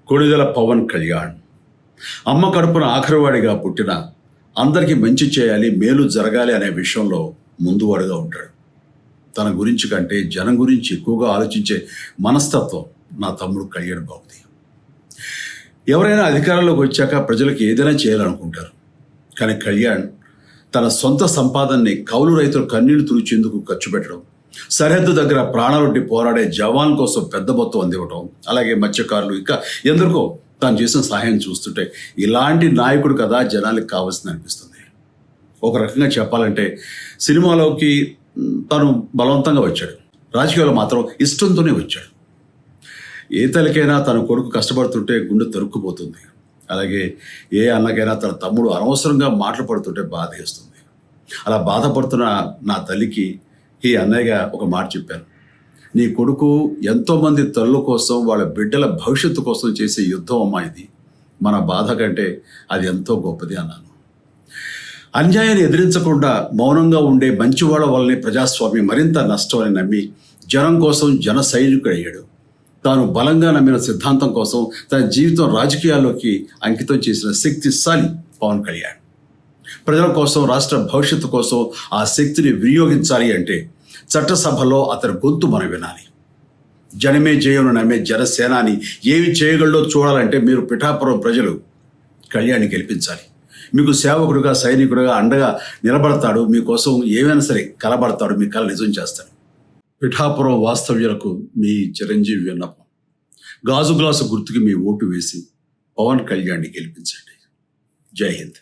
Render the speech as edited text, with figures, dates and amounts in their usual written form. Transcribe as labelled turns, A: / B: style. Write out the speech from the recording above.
A: కొణిదెల పవన్ కళ్యాణ్ అమ్మ కడుపున ఆఖరివాడిగా పుట్టిన అందరికీ మంచి చేయాలి, మేలు జరగాలి అనే విషయంలో ముందువాడుగా ఉంటాడు. తన గురించి కంటే జనం గురించి ఎక్కువగా ఆలోచించే మనస్తత్వం నా తమ్ముడు కళ్యాణ్ బాబుది. ఎవరైనా అధికారంలోకి వచ్చాక ప్రజలకు ఏదైనా చేయాలనుకుంటారు. కానీ కళ్యాణ్ తన సొంత సంపాదనని కౌలు రైతుల కన్నీళ్లు తుడిచేందుకు ఖర్చు పెట్టడం, సరిహద్దు దగ్గర ప్రాణాలొడ్డి పోరాడే జవాన్ కోసం పెద్ద మొత్తం అందివ్వటం, అలాగే మత్స్యకారులు ఇంకా ఎందరికో తాను చేసిన సహాయం చూస్తుంటే ఇలాంటి నాయకుడు కదా జనాలకు కావాల్సింది అనిపిస్తుంది. ఒక రకంగా చెప్పాలంటే సినిమాలోకి తను బలవంతంగా వచ్చాడు, రాజకీయాల్లో మాత్రం ఇష్టంతోనే వచ్చాడు. ఏ తల్లికైనా తన కొడుకు కష్టపడుతుంటే గుండె తరుక్కుపోతుంది. అలాగే ఏ అన్నకైనా తన తమ్ముడు అనవసరంగా మాటలు పడుతుంటే బాధ వేస్తుంది. అలా బాధపడుతున్న నా తల్లికి ఈ అన్నయ్యగా ఒక మాట చెప్పాను. నీ కొడుకు ఎంతోమంది తల్లుల కోసం, వాళ్ళ బిడ్డల భవిష్యత్తు కోసం చేసే యుద్ధం అమ్మా ఇది. మన బాధ కంటే అది ఎంతో గొప్పది అన్నాను. అన్యాయాన్ని ఎదిరించకుండా మౌనంగా ఉండే మంచివాళ్ళ వల్లనే ప్రజాస్వామ్యం మరింత నష్టం అని నమ్మి జనం కోసం జన సైనికుడు అయ్యాడు. తాను బలంగా నమ్మిన సిద్ధాంతం కోసం తన జీవితం రాజకీయాల్లోకి అంకితం చేసిన శక్తిశాలి పవన్ కళ్యాణ్. ప్రజల కోసం, రాష్ట్ర భవిష్యత్తు కోసం ఆ శక్తిని వినియోగించాలి అంటే చట్టసభలో అతని గొంతు మనం వినాలి. జనమే జయను నమ్మే జనసేనాని ఏమి చేయగలడో చూడాలంటే మీరు పిఠాపురం ప్రజలు కళ్యాణ్ని గెలిపించాలి. మీకు సేవకుడుగా, సైనికుడుగా అండగా నిలబడతాడు. మీకోసం ఏమైనా సరే కలబడతాడు, మీ కళ నిజం చేస్తాడు. పిఠాపురం వాస్తవ్యులకు మీ చిరంజీవి విన్నపం. గాజు గ్లాసు గుర్తుకి మీ ఓటు వేసి పవన్ కళ్యాణ్ని గెలిపించండి. జై హింద్.